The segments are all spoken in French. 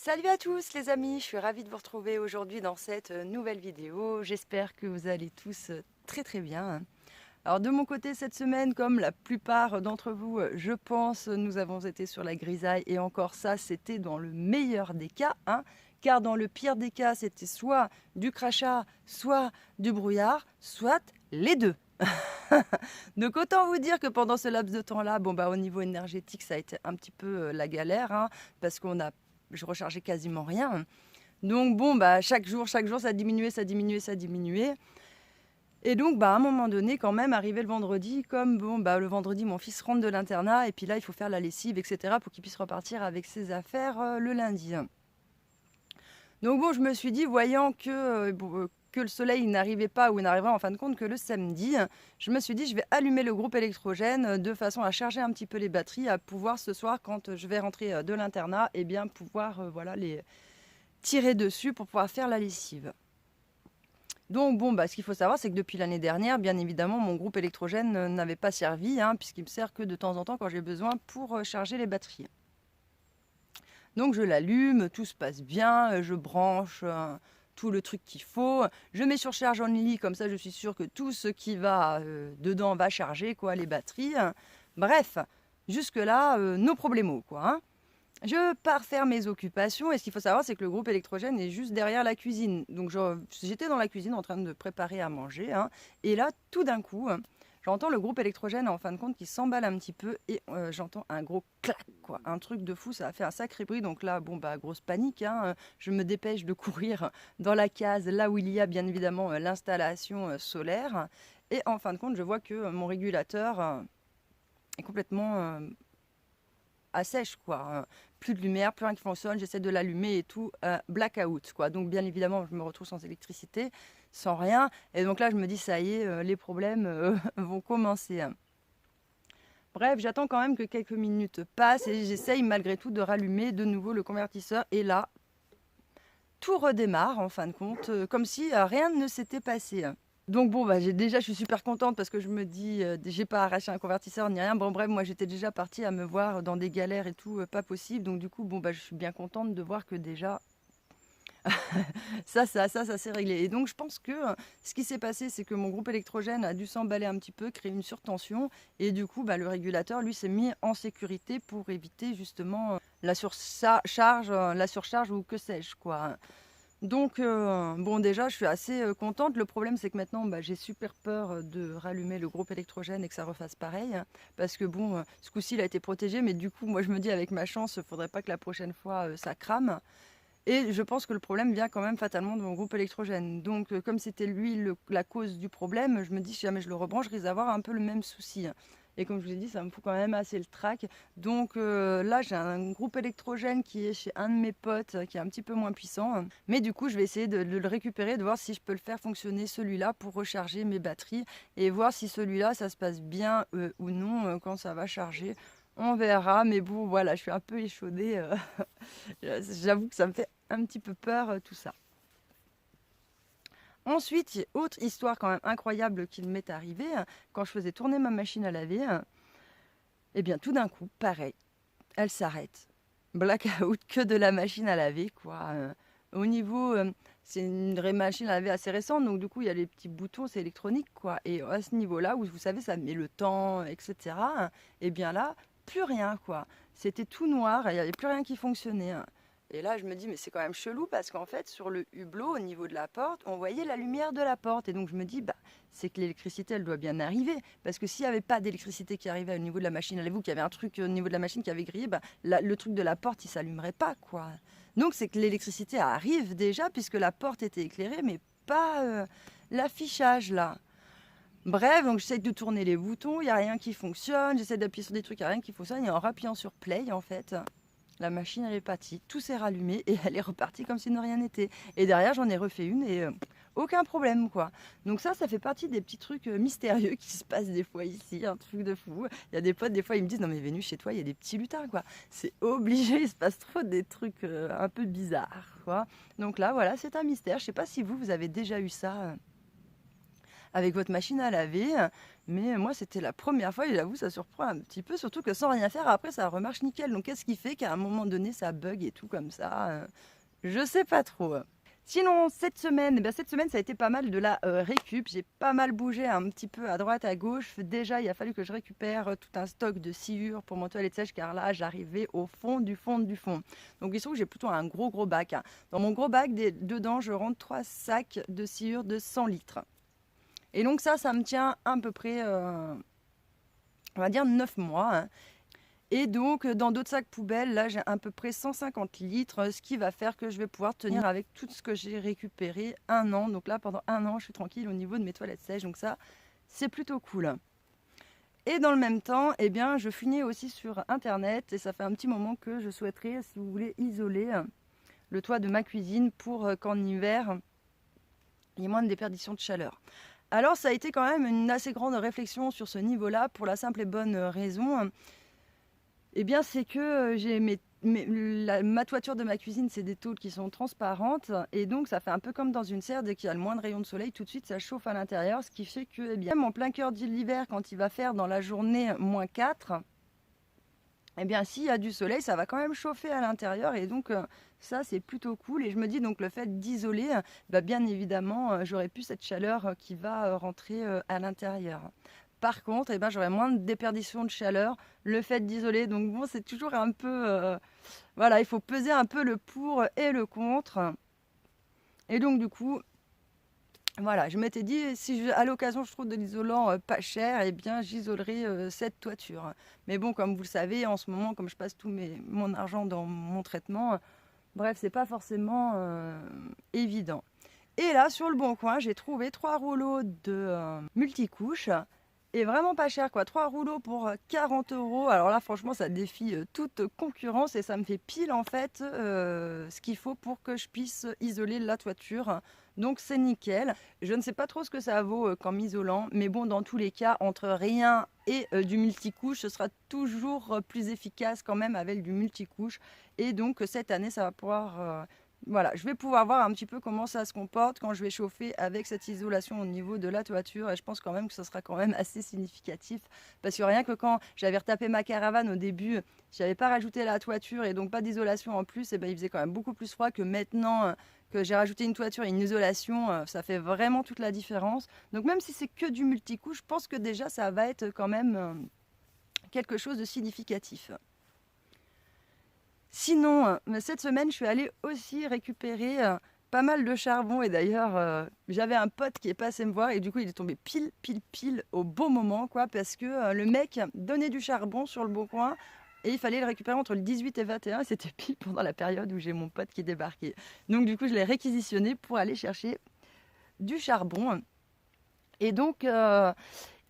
Salut à tous les amis, je suis ravie de vous retrouver aujourd'hui dans cette nouvelle vidéo. J'espère que vous allez tous très très bien. Alors de mon côté cette semaine, comme la plupart d'entre vous, je pense, nous avons été sur la grisaille et encore ça, c'était dans le meilleur des cas, hein, car dans le pire des cas, c'était soit du crachat, soit du brouillard, soit les deux. Donc autant vous dire que pendant ce laps de temps-là, au niveau énergétique, ça a été un petit peu la galère, hein, parce je rechargeais quasiment rien. Donc chaque jour, ça diminuait, ça diminuait, ça diminuait. Et donc, à un moment donné, quand même, arrivé le vendredi, comme le vendredi, mon fils rentre de l'internat, et puis là, il faut faire la lessive, etc., pour qu'il puisse repartir avec ses affaires le lundi. Donc je me suis dit, voyant que le soleil n'arrivait pas ou n'arrivera en fin de compte que le samedi, je me suis dit, je vais allumer le groupe électrogène de façon à charger un petit peu les batteries, à pouvoir ce soir, quand je vais rentrer de l'internat, et bien pouvoir les tirer dessus pour pouvoir faire la lessive. Donc ce qu'il faut savoir, c'est que depuis l'année dernière, bien évidemment, mon groupe électrogène n'avait pas servi, hein, puisqu'il me sert que de temps en temps quand j'ai besoin pour charger les batteries. Donc je l'allume, tout se passe bien, je branche tout le truc qu'il faut. Je mets sur charge only, comme ça je suis sûre que tout ce qui va dedans va charger, quoi, les batteries. Bref, jusque-là, no problemo, quoi, hein. Je pars faire mes occupations et ce qu'il faut savoir, c'est que le groupe électrogène est juste derrière la cuisine. Donc j'étais dans la cuisine en train de préparer à manger, hein, et là, tout d'un coup, j'entends le groupe électrogène en fin de compte qui s'emballe un petit peu et j'entends un gros clac, quoi, un truc de fou, ça a fait un sacré bruit. Donc là, grosse panique, hein, je me dépêche de courir dans la case, là où il y a bien évidemment l'installation solaire. Et en fin de compte, je vois que mon régulateur est complètement sèche, quoi. Plus de lumière, plus rien qui fonctionne, j'essaie de l'allumer et tout, blackout, quoi. Donc bien évidemment, je me retrouve sans électricité, sans rien. Et donc là, je me dis, ça y est, les problèmes vont commencer. Bref, j'attends quand même que quelques minutes passent et j'essaye malgré tout de rallumer de nouveau le convertisseur. Et là, tout redémarre en fin de compte, comme si rien ne s'était passé. Donc je suis super contente parce que je me dis, j'ai pas arraché un convertisseur ni rien. Bon bref, moi j'étais déjà partie à me voir dans des galères et tout, pas possible. Donc du coup, je suis bien contente de voir que déjà, ça s'est réglé. Et donc je pense que ce qui s'est passé, c'est que mon groupe électrogène a dû s'emballer un petit peu, créer une surtension. Et du coup, le régulateur, lui, s'est mis en sécurité pour éviter justement la surcharge ou que sais-je, quoi. Donc, déjà, je suis assez contente. Le problème, c'est que maintenant, j'ai super peur de rallumer le groupe électrogène et que ça refasse pareil. Parce que ce coup-ci, il a été protégé. Mais du coup, moi, je me dis, avec ma chance, il ne faudrait pas que la prochaine fois, ça crame. Et je pense que le problème vient quand même fatalement de mon groupe électrogène. Donc, comme c'était lui la cause du problème, je me dis, si jamais je le rebranche, je risque d'avoir un peu le même souci. Et comme je vous ai dit, ça me fout quand même assez le trac. Donc là, j'ai un groupe électrogène qui est chez un de mes potes, qui est un petit peu moins puissant. Mais du coup, je vais essayer de le récupérer, de voir si je peux le faire fonctionner celui-là pour recharger mes batteries et voir si celui-là, ça se passe bien ou non quand ça va charger. On verra, mais bon, voilà, je suis un peu échaudée. J'avoue que ça me fait un petit peu peur, tout ça. Ensuite, autre histoire quand même incroyable qui m'est arrivée, quand je faisais tourner ma machine à laver, et bien tout d'un coup, pareil, elle s'arrête. Blackout que de la machine à laver, quoi. Au niveau, c'est une machine à laver assez récente, donc du coup, il y a les petits boutons, c'est électronique, quoi. Et à ce niveau-là, où vous savez, ça met le temps, etc., et bien là, plus rien, quoi. C'était tout noir, il n'y avait plus rien qui fonctionnait. Et là, je me dis, mais c'est quand même chelou parce qu'en fait, sur le hublot, au niveau de la porte, on voyait la lumière de la porte. Et donc, je me dis, c'est que l'électricité, elle doit bien arriver. Parce que s'il n'y avait pas d'électricité qui arrivait au niveau de la machine, allez-vous qu'il y avait un truc au niveau de la machine qui avait grillé, le truc de la porte, il s'allumerait pas, quoi. Donc, c'est que l'électricité arrive déjà puisque la porte était éclairée, mais pas l'affichage, là. Bref, donc j'essaie de tourner les boutons, il n'y a rien qui fonctionne. J'essaie d'appuyer sur des trucs, il n'y a rien qui fonctionne. Et en appuyant sur play, en fait, la machine, elle est partie, tout s'est rallumé et elle est repartie comme si de rien n'était. Et derrière, j'en ai refait une et aucun problème, quoi. Donc ça fait partie des petits trucs mystérieux qui se passent des fois ici, un truc de fou. Il y a des potes, des fois, ils me disent, non mais Vénus, chez toi, il y a des petits lutins, quoi. C'est obligé, il se passe trop des trucs un peu bizarres, quoi. Donc là, voilà, c'est un mystère. Je sais pas si vous avez déjà eu ça avec votre machine à laver. Mais moi, c'était la première fois et j'avoue, ça surprend un petit peu, surtout que sans rien faire, après, ça remarche nickel. Donc, qu'est-ce qui fait qu'à un moment donné, ça bug et tout comme ça je sais pas trop. Sinon, cette semaine, ça a été pas mal de la récup. J'ai pas mal bougé un petit peu à droite, à gauche. Déjà, il a fallu que je récupère tout un stock de sciure pour mon toilette sèche, car là, j'arrivais au fond du fond du fond. Donc, il se trouve que j'ai plutôt un gros bac. Dans mon gros bac, dedans, je rentre 3 sacs de sciure de 100 litres. Et donc, ça me tient à peu près, on va dire, 9 mois. Et donc, dans d'autres sacs poubelles, là, j'ai à peu près 150 litres, ce qui va faire que je vais pouvoir tenir avec tout ce que j'ai récupéré 1 an. Donc là, pendant 1 an, je suis tranquille au niveau de mes toilettes sèches. Donc ça, c'est plutôt cool. Et dans le même temps, eh bien, je finis aussi sur Internet. Et ça fait un petit moment que je souhaiterais, si vous voulez, isoler le toit de ma cuisine pour qu'en hiver, il y ait moins de déperdition de chaleur. Alors, ça a été quand même une assez grande réflexion sur ce niveau-là, pour la simple et bonne raison. Eh bien, c'est que j'ai ma toiture de ma cuisine, c'est des tôles qui sont transparentes. Et donc, ça fait un peu comme dans une serre. Dès qu'il y a le moindre rayon de soleil, tout de suite, ça chauffe à l'intérieur. Ce qui fait que, eh bien, même en plein cœur de l'hiver, quand il va faire dans la journée -4, eh bien, s'il y a du soleil, ça va quand même chauffer à l'intérieur. Et donc, ça, c'est plutôt cool. Et je me dis, donc, le fait d'isoler, bien évidemment, j'aurai plus cette chaleur qui va rentrer à l'intérieur. Par contre, eh ben, j'aurai moins de déperdition de chaleur, le fait d'isoler. Donc bon, c'est toujours un peu... voilà, il faut peser un peu le pour et le contre. Et donc du coup, voilà, je m'étais dit, si à l'occasion je trouve de l'isolant pas cher, eh bien j'isolerai cette toiture. Mais bon, comme vous le savez, en ce moment, comme je passe tout mon argent dans mon traitement, bref, c'est pas forcément évident. Et là, sur le Bon Coin, j'ai trouvé 3 rouleaux de multicouches. Et vraiment pas cher, quoi. 3 rouleaux pour 40 €. Alors là, franchement, ça défie toute concurrence et ça me fait pile, en fait, ce qu'il faut pour que je puisse isoler la toiture. Donc, c'est nickel. Je ne sais pas trop ce que ça vaut comme isolant, mais bon, dans tous les cas, entre rien et du multicouche, ce sera toujours plus efficace quand même avec du multicouche. Et donc, cette année, ça va pouvoir... voilà, je vais pouvoir voir un petit peu comment ça se comporte quand je vais chauffer avec cette isolation au niveau de la toiture. Et je pense quand même que ce sera quand même assez significatif. Parce que rien que quand j'avais retapé ma caravane au début, je n'avais pas rajouté la toiture et donc pas d'isolation en plus, et il faisait quand même beaucoup plus froid que maintenant que j'ai rajouté une toiture et une isolation. Ça fait vraiment toute la différence. Donc même si c'est que du multicouche, je pense que déjà ça va être quand même quelque chose de significatif. Sinon, cette semaine, je suis allée aussi récupérer pas mal de charbon. Et d'ailleurs, j'avais un pote qui est passé me voir et du coup, il est tombé pile au bon moment, quoi, parce que le mec donnait du charbon sur le Bon Coin et il fallait le récupérer entre le 18 et 21. C'était pile pendant la période où j'ai mon pote qui débarquait. Donc, du coup, je l'ai réquisitionné pour aller chercher du charbon. Et donc...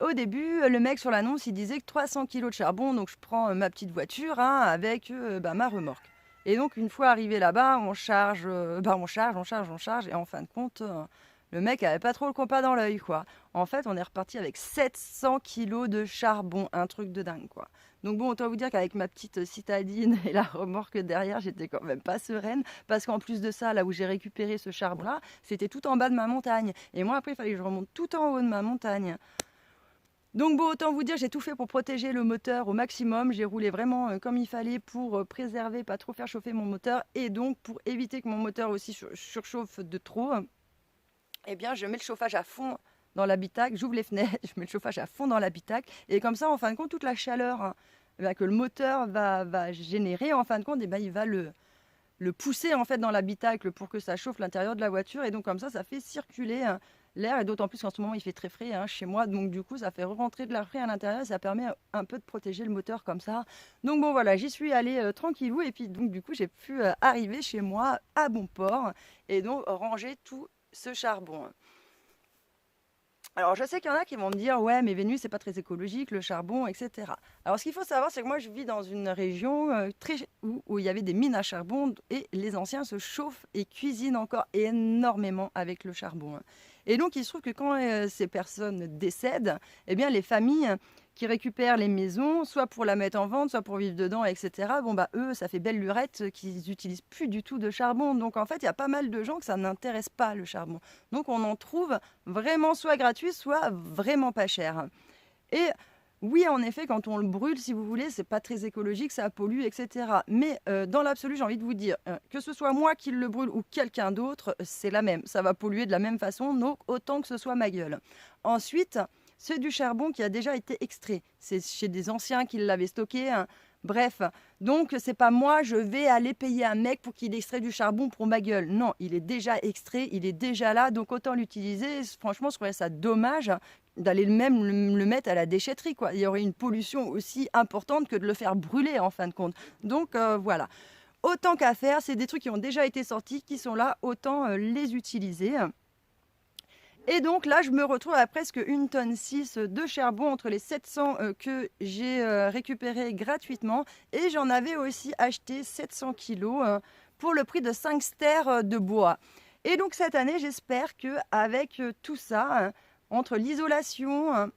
au début, le mec sur l'annonce, il disait que 300 kg de charbon, donc je prends ma petite voiture avec ma remorque. Et donc une fois arrivé là-bas, on charge, on charge, et en fin de compte, le mec avait pas trop le compas dans l'œil, quoi. En fait, on est reparti avec 700 kg de charbon, un truc de dingue, quoi. Donc bon, autant vous dire qu'avec ma petite citadine et la remorque derrière, j'étais quand même pas sereine, parce qu'en plus de ça, là où j'ai récupéré ce charbon-là, c'était tout en bas de ma montagne. Et moi, après, il fallait que je remonte tout en haut de ma montagne. Donc bon, autant vous dire, j'ai tout fait pour protéger le moteur au maximum. J'ai roulé vraiment comme il fallait pour préserver, pas trop faire chauffer mon moteur. Et donc pour éviter que mon moteur aussi surchauffe de trop, eh bien je mets le chauffage à fond dans l'habitacle, j'ouvre les fenêtres, je mets le chauffage à fond dans l'habitacle. Et comme ça, en fin de compte, toute la chaleur que le moteur va générer, en fin de compte, il va le pousser en fait dans l'habitacle pour que ça chauffe l'intérieur de la voiture. Et donc comme ça fait circuler l'air, et d'autant plus qu'en ce moment il fait très frais chez moi, donc du coup ça fait rentrer de l'air frais à l'intérieur et ça permet un peu de protéger le moteur comme ça. Donc bon voilà, j'y suis allée tranquillou, et puis donc du coup j'ai pu arriver chez moi à bon port et donc ranger tout ce charbon. Alors je sais qu'il y en a qui vont me dire ouais mais Vénus c'est pas très écologique le charbon, etc. Alors ce qu'il faut savoir, c'est que moi je vis dans une région où il y avait des mines à charbon, et les anciens se chauffent et cuisinent encore énormément avec le charbon. Et donc il se trouve que quand ces personnes décèdent, eh bien les familles qui récupèrent les maisons, soit pour la mettre en vente, soit pour vivre dedans, etc. Bon bah eux, ça fait belle lurette qu'ils n'utilisent plus du tout de charbon. Donc en fait, il y a pas mal de gens que ça n'intéresse pas le charbon. Donc on en trouve vraiment soit gratuit, soit vraiment pas cher. Et oui, en effet, quand on le brûle, si vous voulez, c'est pas très écologique, ça pollue, etc. Mais dans l'absolu, j'ai envie de vous dire, que ce soit moi qui le brûle ou quelqu'un d'autre, c'est la même. Ça va polluer de la même façon, donc autant que ce soit ma gueule. Ensuite, c'est du charbon qui a déjà été extrait. C'est chez des anciens qui l'avaient stocké, hein. Bref, donc c'est pas moi, je vais aller payer un mec pour qu'il extrait du charbon pour ma gueule. Non, il est déjà extrait, il est déjà là, donc autant l'utiliser. Franchement, je trouvais ça dommage d'aller même le mettre à la déchetterie, quoi. Il y aurait une pollution aussi importante que de le faire brûler en fin de compte. Donc voilà. Autant qu'à faire, c'est des trucs qui ont déjà été sortis, qui sont là, autant les utiliser. Et donc là, je me retrouve à presque 1,6 tonne de charbon entre les 700 que j'ai récupéré gratuitement. Et j'en avais aussi acheté 700 kilos pour le prix de 5 stères de bois. Et donc cette année, j'espère qu'avec tout ça, entre l'isolation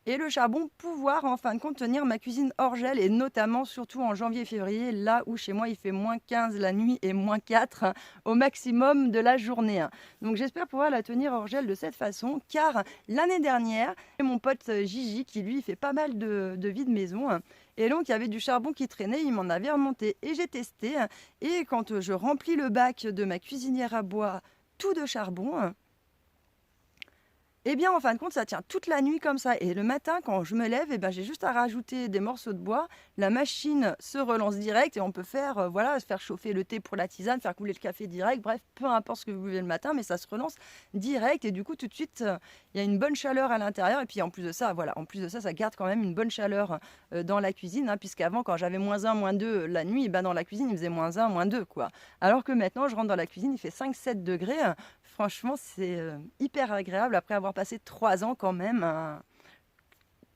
et le charbon, pouvoir en fin de compte tenir ma cuisine hors gel, et notamment surtout en janvier-février, là où chez moi il fait -15 la nuit et -4 au maximum de la journée. Donc j'espère pouvoir la tenir hors gel de cette façon, car l'année dernière, mon pote Gigi, qui lui fait pas mal de vie de maison, et donc il y avait du charbon qui traînait, il m'en avait remonté et j'ai testé. Et quand je remplis le bac de ma cuisinière à bois tout de charbon, eh bien, en fin de compte, ça tient toute la nuit comme ça. Et le matin, quand je me lève, eh ben, j'ai juste à rajouter des morceaux de bois. La machine se relance direct et on peut faire, voilà, faire chauffer le thé pour la tisane, faire couler le café direct. Bref, peu importe ce que vous buvez le matin, mais ça se relance direct. Et du coup, tout de suite, il y a une bonne chaleur à l'intérieur. Et puis, en plus de ça, voilà, en plus de ça, ça garde quand même une bonne chaleur dans la cuisine. Puisqu'avant, quand j'avais -1, -2 la nuit, ben, dans la cuisine, il faisait -1, -2, quoi. Alors que maintenant, je rentre dans la cuisine, il fait 5-7 degrés. Franchement, c'est hyper agréable après avoir passé 3 ans quand même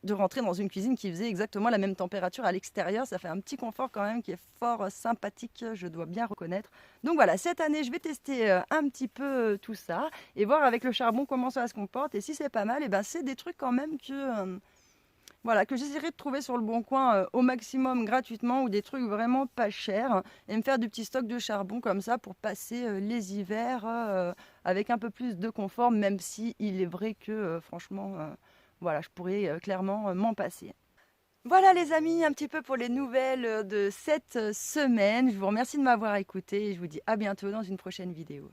de rentrer dans une cuisine qui faisait exactement la même température à l'extérieur. Ça fait un petit confort quand même qui est fort sympathique, je dois bien reconnaître. Donc voilà, cette année, je vais tester un petit peu tout ça et voir avec le charbon comment ça se comporte. Et si c'est pas mal, et ben, c'est des trucs quand même que... voilà, que j'essaierai de trouver sur le bon coin au maximum gratuitement, ou des trucs vraiment pas chers, et me faire du petit stock de charbon comme ça pour passer les hivers avec un peu plus de confort, même si il est vrai que franchement, voilà, je pourrais clairement m'en passer. Voilà les amis, un petit peu pour les nouvelles de cette semaine. Je vous remercie de m'avoir écouté et je vous dis à bientôt dans une prochaine vidéo.